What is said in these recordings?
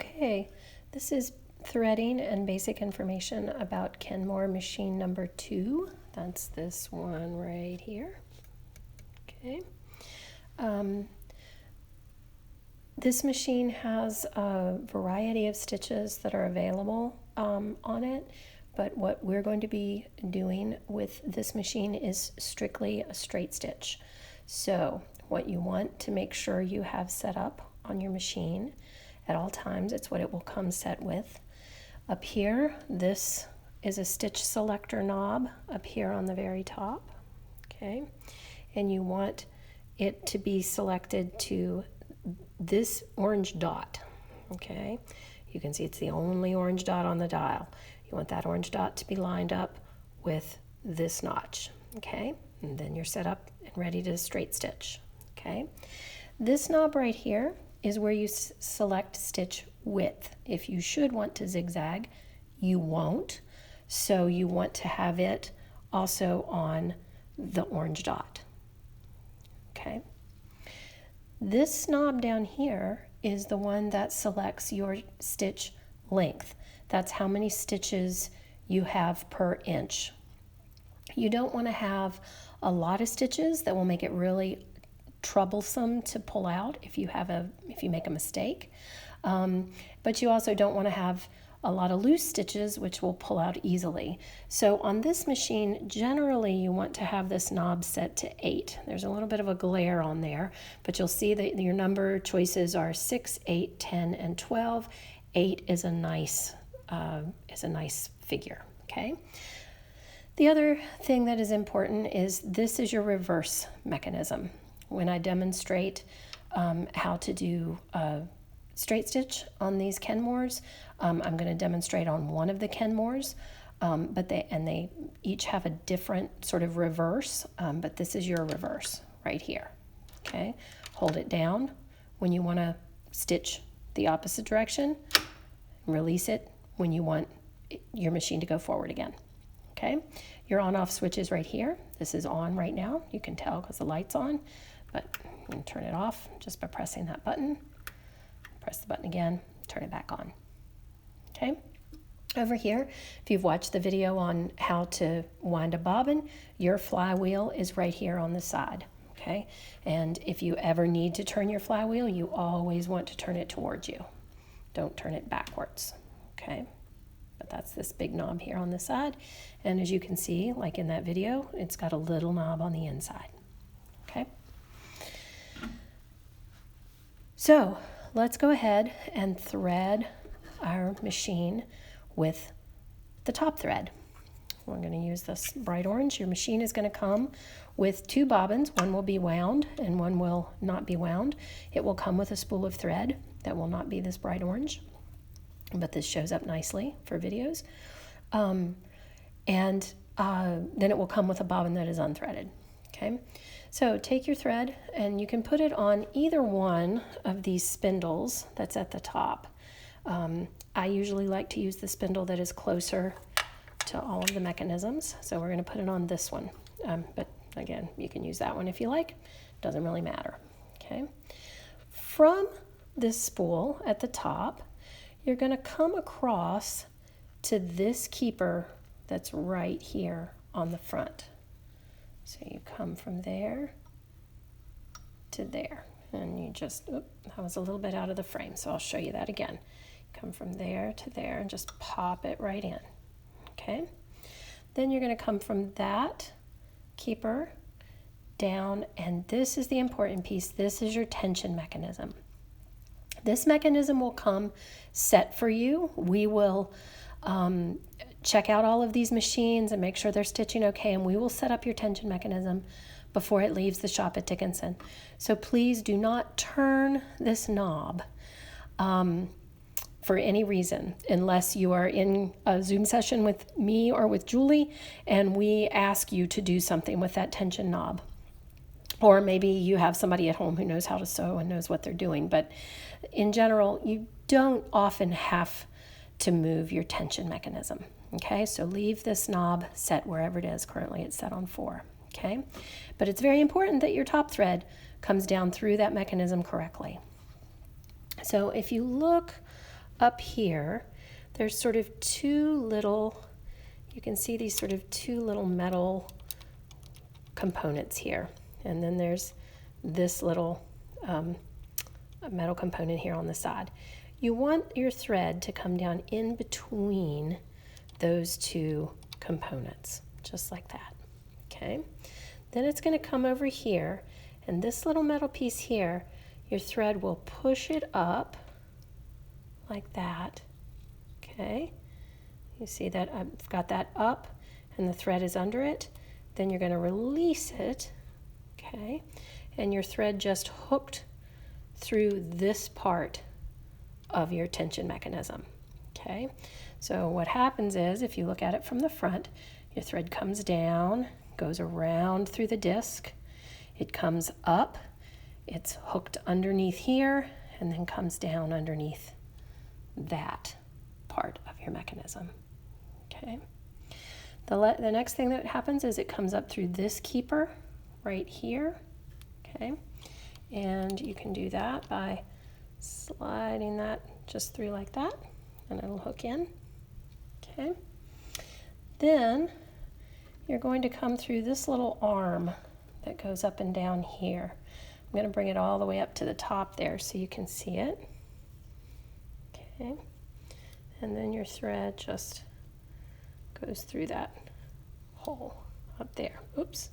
Okay, this is threading and basic information about Kenmore machine number 2. That's this one right here. Okay. This machine has a variety of stitches that are available on it, but what we're going to be doing with this machine is strictly a straight stitch. So what you want to make sure you have set up on your machine at all times, it's what it will come set with. Up here, this is a stitch selector knob up here on the very top, okay? And you want it to be selected to this orange dot, okay? You can see it's the only orange dot on the dial. You want that orange dot to be lined up with this notch, okay? And then you're set up and ready to straight stitch, okay? This knob right here is where you select stitch width. If you should want to zigzag, you won't. So you want to have it also on the orange dot, okay? This knob down here is the one that selects your stitch length. That's how many stitches you have per inch. You don't want to have a lot of stitches that will make it really troublesome to pull out if you make a mistake. But you also don't want to have a lot of loose stitches which will pull out easily. So on this machine, generally you want to have this knob set to 8. There's a little bit of a glare on there, but you'll see that your number choices are 6, 8, 10, and 12. 8 is a nice figure, okay? The other thing that is important is this is your reverse mechanism. When I demonstrate how to do a straight stitch on these Kenmores, I'm going to demonstrate on one of the Kenmores, but they each have a different sort of reverse, but this is your reverse right here, okay? Hold it down when you want to stitch the opposite direction, release it when you want your machine to go forward again, okay? Your on-off switch is right here. This is on right now. You can tell because the light's on, but you can turn it off just by pressing that button. Press the button again, turn it back on, okay? Over here, if you've watched the video on how to wind a bobbin, your flywheel is right here on the side, okay? And if you ever need to turn your flywheel, you always want to turn it towards you. Don't turn it backwards, okay? But that's this big knob here on the side. And as you can see, like in that video, it's got a little knob on the inside, okay? So let's go ahead and thread our machine with the top thread. We're going to use this bright orange. Your machine is going to come with 2 bobbins. One will be wound and one will not be wound. It will come with a spool of thread that will not be this bright orange, but this shows up nicely for videos. Then it will come with a bobbin that is unthreaded, okay? So take your thread and you can put it on either one of these spindles that's at the top. I usually like to use the spindle that is closer to all of the mechanisms, so we're going to put it on this one. But again, you can use that one if you like. Doesn't really matter, okay? From this spool at the top, you're going to come across to this keeper that's right here on the front. So you come from there to there, and you just, that was a little bit out of the frame, so I'll show you that again. Come from there to there and just pop it right in, okay? Then you're going to come from that keeper down, and this is the important piece. This is your tension mechanism. This mechanism will come set for you. We will check out all of these machines and make sure they're stitching okay, and we will set up your tension mechanism before it leaves the shop at Dickinson. So please do not turn this knob for any reason, unless you are in a Zoom session with me or with Julie and we ask you to do something with that tension knob. Or maybe you have somebody at home who knows how to sew and knows what they're doing. But in general, you don't often have to move your tension mechanism, okay? So leave this knob set wherever it is. Currently it's set on 4, okay? But it's very important that your top thread comes down through that mechanism correctly. So if you look up here, there's sort of two little, you can see these sort of two little metal components here. And then there's this little metal component here on the side. You want your thread to come down in between those two components, just like that, okay? Then it's going to come over here, and this little metal piece here, your thread will push it up like that, okay? You see that I've got that up, and the thread is under it. Then you're going to release it, okay? And your thread just hooked through this part of your tension mechanism, okay? So what happens is, if you look at it from the front, your thread comes down, goes around through the disc, it comes up, it's hooked underneath here, and then comes down underneath that part of your mechanism, okay? The next thing that happens is it comes up through this keeper right here, okay? And you can do that by sliding that just through like that, and it'll hook in, okay? Then you're going to come through this little arm that goes up and down here. I'm going to bring it all the way up to the top there so you can see it, okay? And then your thread just goes through that hole up there. Oops.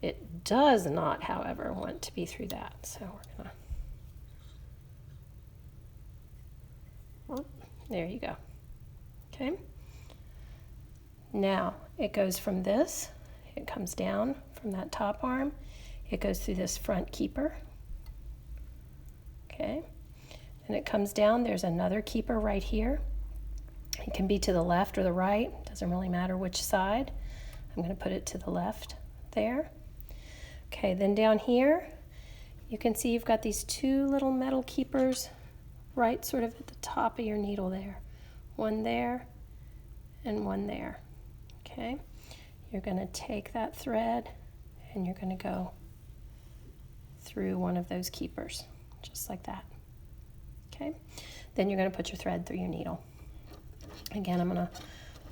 It does not, however, want to be through that, so we're gonna, well, there you go, okay? Now, it goes from this, it comes down from that top arm, it goes through this front keeper, okay? And it comes down, there's another keeper right here. It can be to the left or the right, doesn't really matter which side. I'm gonna put it to the left there. Okay, then down here, you can see you've got these two little metal keepers right sort of at the top of your needle there. One there and one there, okay? You're gonna take that thread and you're gonna go through one of those keepers, just like that, okay? Then you're gonna put your thread through your needle. Again, I'm gonna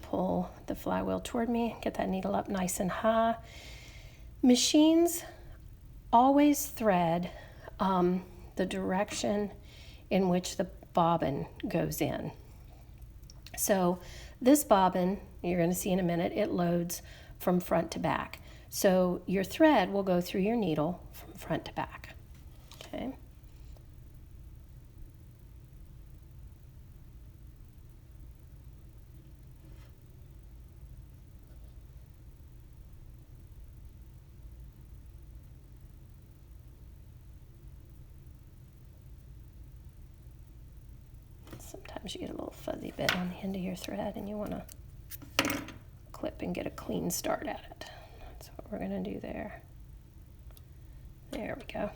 pull the flywheel toward me, get that needle up nice and high. Machines always thread the direction in which the bobbin goes in. So this bobbin, you're going to see in a minute, it loads from front to back. So your thread will go through your needle from front to back, okay? Sometimes you get a little fuzzy bit on the end of your thread and you want to clip and get a clean start at it. That's what we're going to do there. There we go.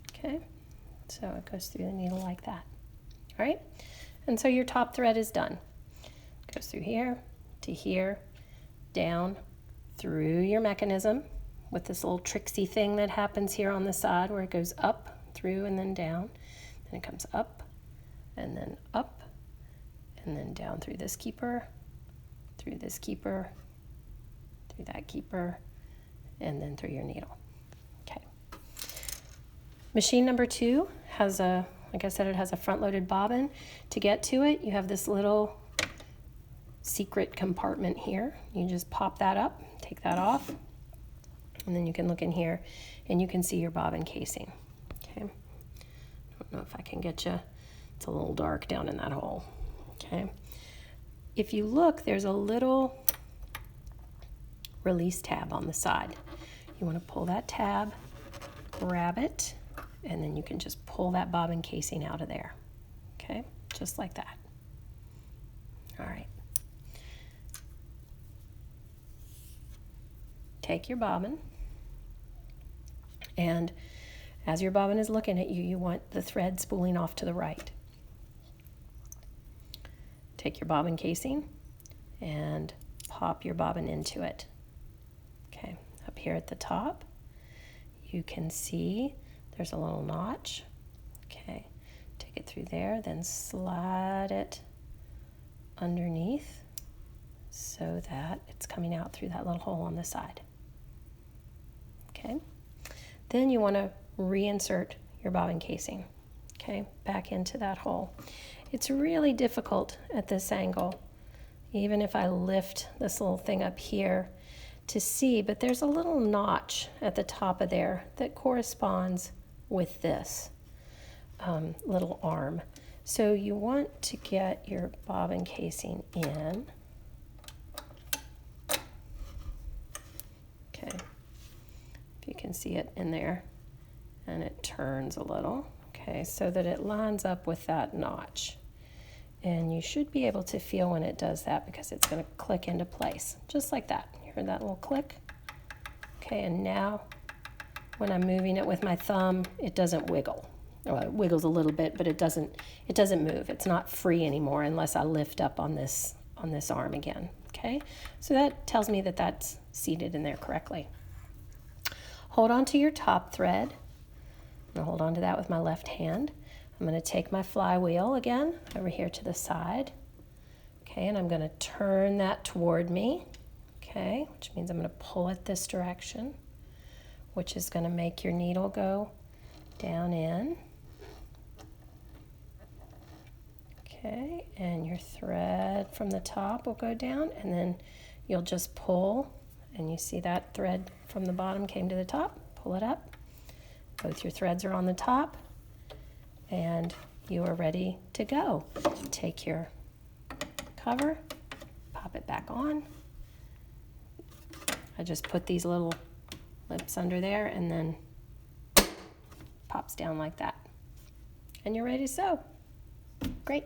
Okay, so it goes through the needle like that. All right, and so your top thread is done. It goes through here to here, down through your mechanism with this little tricksy thing that happens here on the side where it goes up, through, and then down. Then it comes up, and then down through this keeper, through this keeper, through that keeper, and then through your needle. Okay. Machine number 2 has a, like I said, it has a front-loaded bobbin. To get to it, you have this little secret compartment here. You just pop that up, take that off, and then you can look in here and you can see your bobbin casing. Okay. I don't know if I can get you. It's a little dark down in that hole, okay? If you look, there's a little release tab on the side. You want to pull that tab, grab it, and then you can just pull that bobbin casing out of there, okay? Just like that. All right. Take your bobbin, and as your bobbin is looking at you, you want the thread spooling off to the right. Take your bobbin casing and pop your bobbin into it. Okay, up here at the top, you can see there's a little notch. Okay, Take it through there, then slide it underneath so that it's coming out through that little hole on the side. Okay, then you want to reinsert your bobbin casing, okay, back into that hole. It's really difficult at this angle, even if I lift this little thing up here to see, but there's a little notch at the top of there that corresponds with this little arm. So you want to get your bobbin casing in. Okay, if you can see it in there, and it turns a little, okay, so that it lines up with that notch. And you should be able to feel when it does that because it's going to click into place, just like that. You heard that little click? Okay, and now when I'm moving it with my thumb, it doesn't wiggle. Well, it wiggles a little bit, but it doesn't move. It's not free anymore unless I lift up on this arm again. Okay, so that tells me that that's seated in there correctly. Hold on to your top thread. I'm going to hold on to that with my left hand. I'm going to take my flywheel again over here to the side. Okay, and I'm going to turn that toward me. Okay, which means I'm going to pull it this direction, which is going to make your needle go down in. Okay, and your thread from the top will go down, and then you'll just pull, and you see that thread from the bottom came to the top. Pull it up. Both your threads are on the top, and you are ready to go. Take your cover, pop it back on. I just put these little lips under there, and then pops down like that. And you're ready to sew. Great.